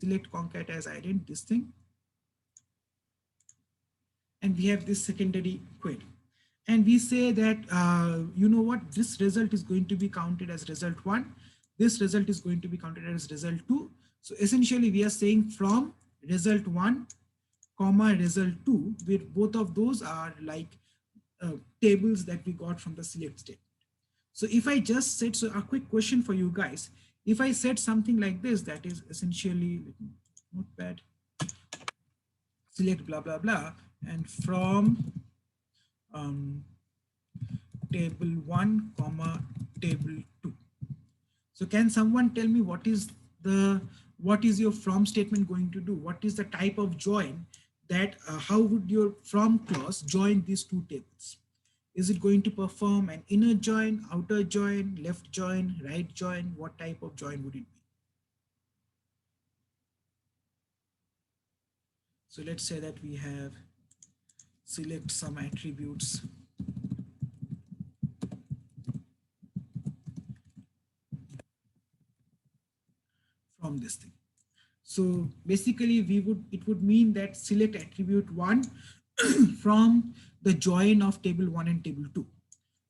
select concat as ident, this thing. And we have this secondary query. And we say that, you know what, this result is going to be counted as result 1. This result is going to be counted as result 2. So essentially we are saying from result 1, comma result 2, where both of those are like tables that we got from the select statement. So if I just said, so a quick question for you guys, if I said something like this, that is essentially, notepad, select blah, blah, blah, and from table 1, comma table 2. So can someone tell me what is your from statement going to do? What is the type of join that, how would your from clause join these two tables? Is it going to perform an inner join, outer join, left join, right join? What type of join would it be? So let's say that we have select some attributes from this thing. So basically it would mean that select attribute 1 from the join of table 1 and table 2.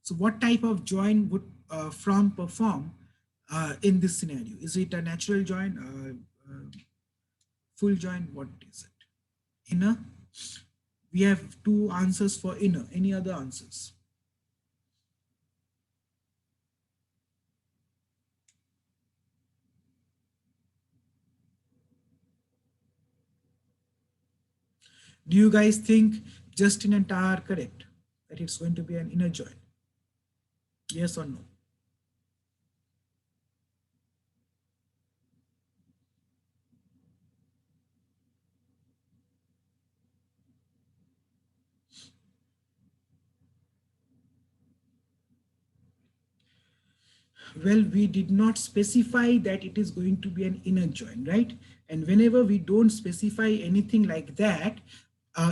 So what type of join would from perform in this scenario? Is it a natural join, full join? What is it? Inner? We have two answers for inner. Any other answers? Do you guys think Justin and Taha are correct that it's going to be an inner join? Yes or no? Well, we did not specify that it is going to be an inner join, right? And whenever we don't specify anything like that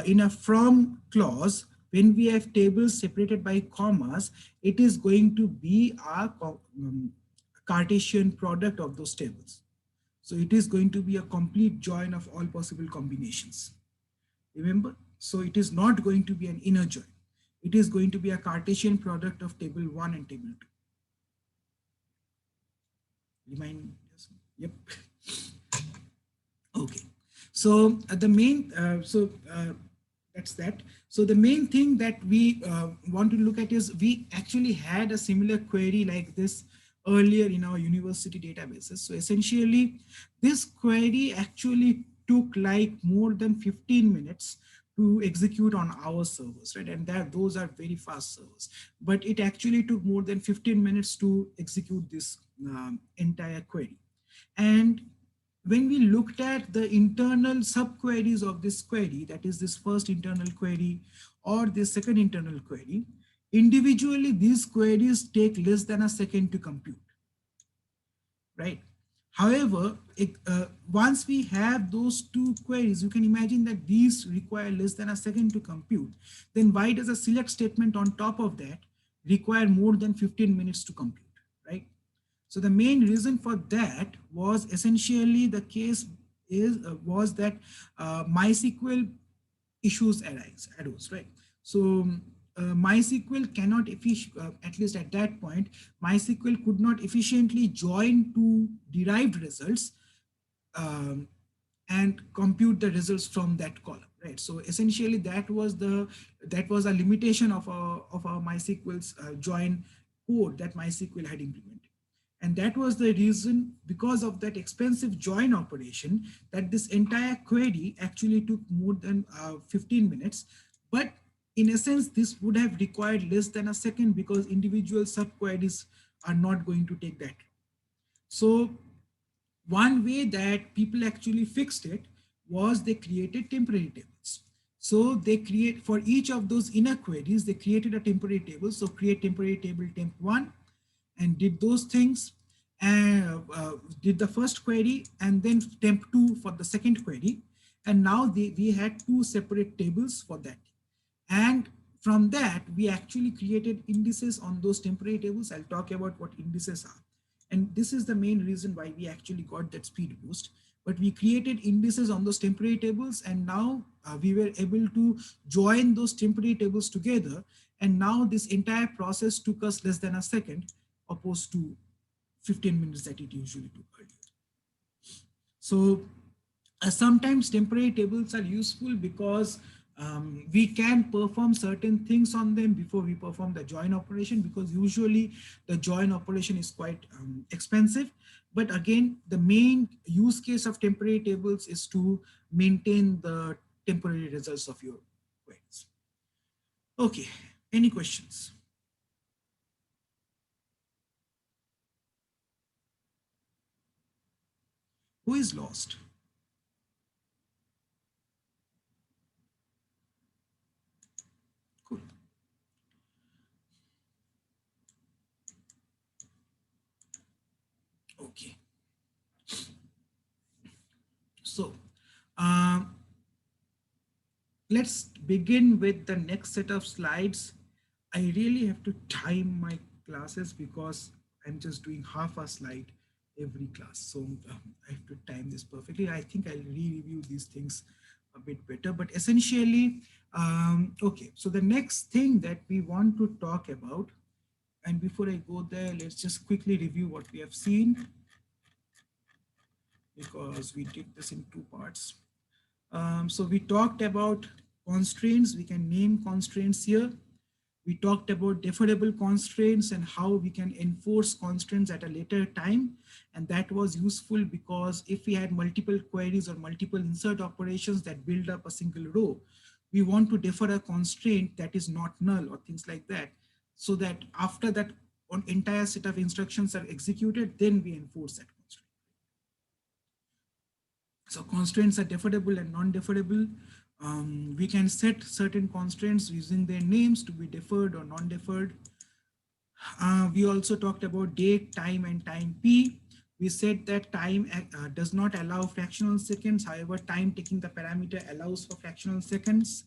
in a from clause, when we have tables separated by commas, it is going to be a Cartesian product of those tables. So it is going to be a complete join of all possible combinations. Remember? So it is not going to be an inner join. It is going to be a Cartesian product of table 1 and table 2. Remind us? Yep. Okay. So the main, that's that. So the main thing that we want to look at is we actually had a similar query like this earlier in our university databases. So essentially, this query actually took like more than 15 minutes to execute on our servers, right? And that those are very fast servers. But it actually took more than 15 minutes to execute this entire query. And when we looked at the internal subqueries of this query, that is this first internal query or this second internal query, individually these queries take less than a second to compute, right? However, once we have those two queries, you can imagine that these require less than a second to compute. Then why does a select statement on top of that require more than 15 minutes to compute, right? So the main reason for that was essentially the case was that MySQL issues arose, right? So MySQL cannot, at least at that point, MySQL could not efficiently join two derived results and compute the results from that column, right? So essentially that was a limitation of our MySQL's join code that MySQL had implemented. And that was the reason, because of that expensive join operation, that this entire query actually took more than 15 minutes. But in a sense, this would have required less than a second because individual subqueries are not going to take that. So one way that people actually fixed it was they created temporary tables. So they create, for each of those inner queries, they created a temporary table. So create temporary table temp1 and did those things, and did the first query, and then temp2 for the second query. And now we had two separate tables for that. And from that, we actually created indices on those temporary tables. I'll talk about what indices are. And this is the main reason why we actually got that speed boost. but we created indices on those temporary tables, and now we were able to join those temporary tables together. And now this entire process took us less than a second, opposed to 15 minutes that it usually took earlier. So sometimes temporary tables are useful because we can perform certain things on them before we perform the join operation, because usually the join operation is quite expensive. But again, the main use case of temporary tables is to maintain the temporary results of your queries. Okay, any questions? Who is lost? Cool. Okay. So let's begin with the next set of slides. I really have to time my classes because I'm just doing half a slide every class. So I have to time this perfectly. I think I'll re-review these things a bit better, but essentially, okay. So the next thing that we want to talk about, and before I go there, let's just quickly review what we have seen, because we did this in two parts. So we talked about constraints. We can name constraints here. We talked about deferrable constraints and how we can enforce constraints at a later time. And that was useful because if we had multiple queries or multiple insert operations that build up a single row, we want to defer a constraint that is not null or things like that, so that after that an entire set of instructions are executed, then we enforce that constraint. So constraints are deferrable and non-deferrable. We can set certain constraints using their names to be deferred or non-deferred. We also talked about date, time, and time p. We said that time does not allow fractional seconds. However, time taking the parameter allows for fractional seconds.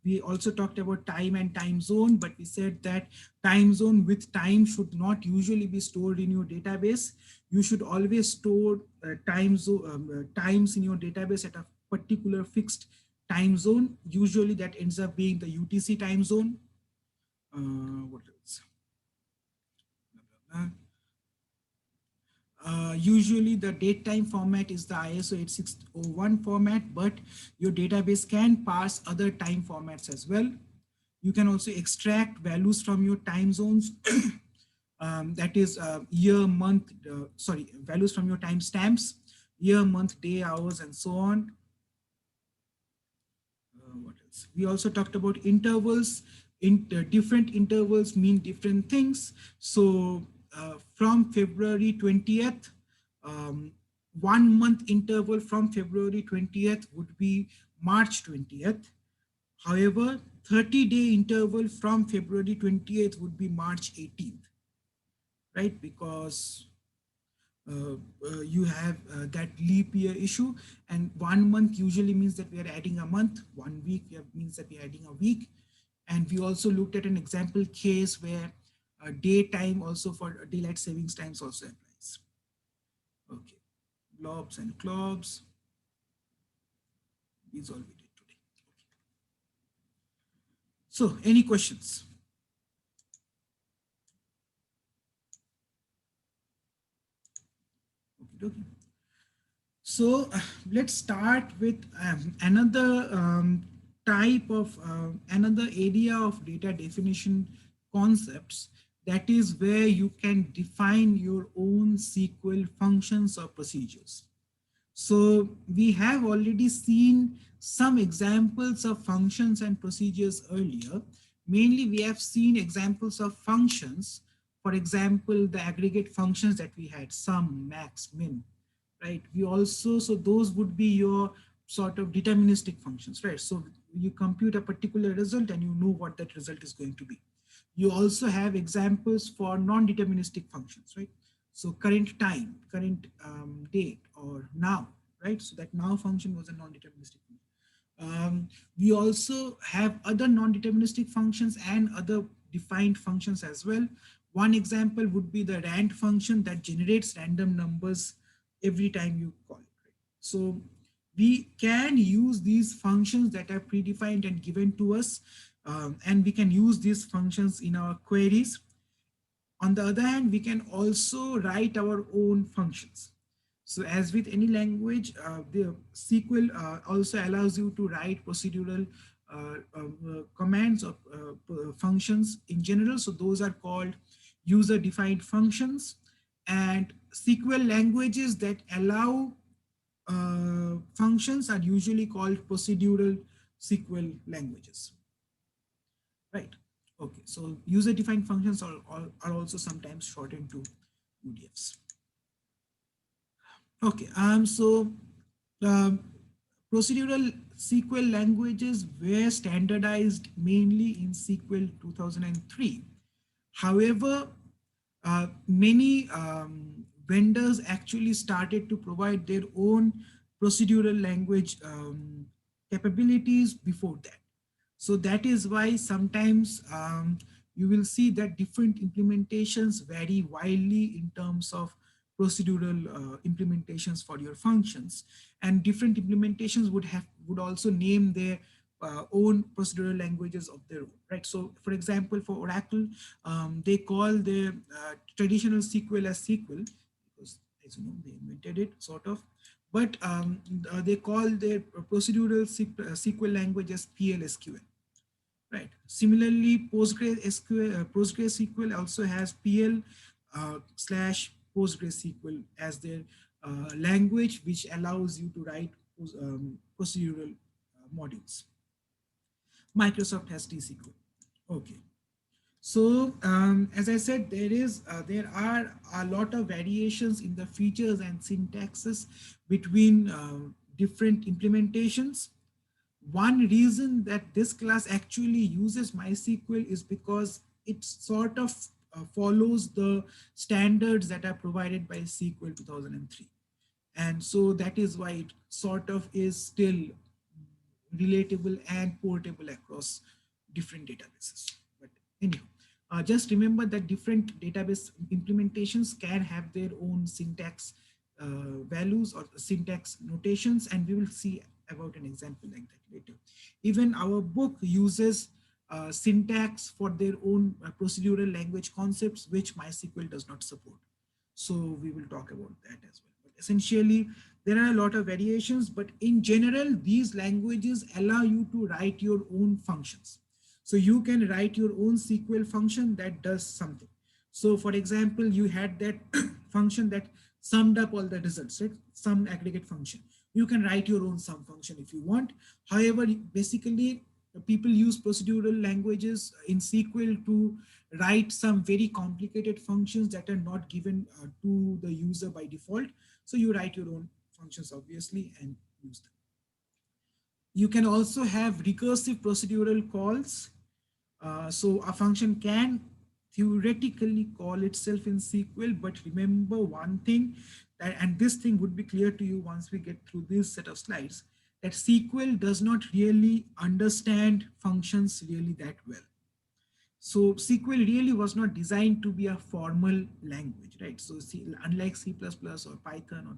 We also talked about time and time zone, but we said that time zone with time should not usually be stored in your database. You should always store times in your database at a particular fixed time zone. Usually that ends up being the UTC time zone. What else? Usually the date time format is the ISO 8601 format, but your database can parse other time formats as well. You can also extract values from your time zones. That is year, month, values from your timestamps, year, month, day, hours, and so on. What else? We also talked about intervals. Different intervals mean different things. So from February 20th, 1 month interval from February 20th would be March 20th. However, 30-day interval from February 20th would be March 18th, right? Because you have that leap year issue, and 1 month usually means that we are adding a month. 1 week means that we are adding a week. And we also looked at an example case where daytime also for daylight savings times also applies. Okay, blobs and clobs. These all we did today. Okay. So any questions? Okay. So let's start with another type of another area of data definition concepts, that is where you can define your own SQL functions or procedures. So we have already seen some examples of functions and procedures earlier. Mainly we have seen examples of functions. For example, the aggregate functions that we had, sum, max, min, right? We also, so those would be your sort of deterministic functions, right? So you compute a particular result and you know what that result is going to be. You also have examples for non-deterministic functions, right? So current time, current date, or now, right? So that now function was a non-deterministic function. We also have other non-deterministic functions and other defined functions as well. One example would be the rand function that generates random numbers every time you call it. Right? So we can use these functions that are predefined and given to us, and we can use these functions in our queries. On the other hand, we can also write our own functions. So as with any language, the SQL also allows you to write procedural commands or functions in general. So those are called user-defined functions. And SQL languages that allow functions are usually called procedural SQL languages. Right. Okay. So user-defined functions are also sometimes shortened to UDFs. Okay. Um, procedural SQL languages were standardized mainly in SQL 2003. However, many vendors actually started to provide their own procedural language capabilities before that. So that is why sometimes you will see that different implementations vary wildly in terms of procedural implementations for your functions, and different implementations would also name their own procedural languages of their own, right? So for example, for Oracle, they call their traditional SQL as SQL because, as you know, they invented it sort of, but they call their procedural SQL language as PLSQL. Right. Similarly, PostgreSQL also has PL slash PostgreSQL as their language, which allows you to write procedural modules. Microsoft has T-SQL. Okay. So as I said, there are a lot of variations in the features and syntaxes between different implementations. One reason that this class actually uses MySQL is because it sort of follows the standards that are provided by SQL 2003. And so that is why it sort of is still relatable and portable across different databases. But anyhow, just remember that different database implementations can have their own syntax values or syntax notations, and we will see about an example like that later. Even our book uses syntax for their own procedural language concepts, which MySQL does not support. So we will talk about that as well. But essentially, there are a lot of variations, but in general, these languages allow you to write your own functions. So you can write your own SQL function that does something. So for example, you had that function that summed up all the results, right? Sum aggregate function. You can write your own sum function if you want. However, basically, people use procedural languages in SQL to write some very complicated functions that are not given to the user by default. So you write your own functions, obviously, and use them. You can also have recursive procedural calls. So a function can theoretically call itself in SQL, but remember one thing, that, and this thing would be clear to you once we get through this set of slides, that SQL does not really understand functions really that well. So SQL really was not designed to be a formal language, right? So unlike C++ or Python or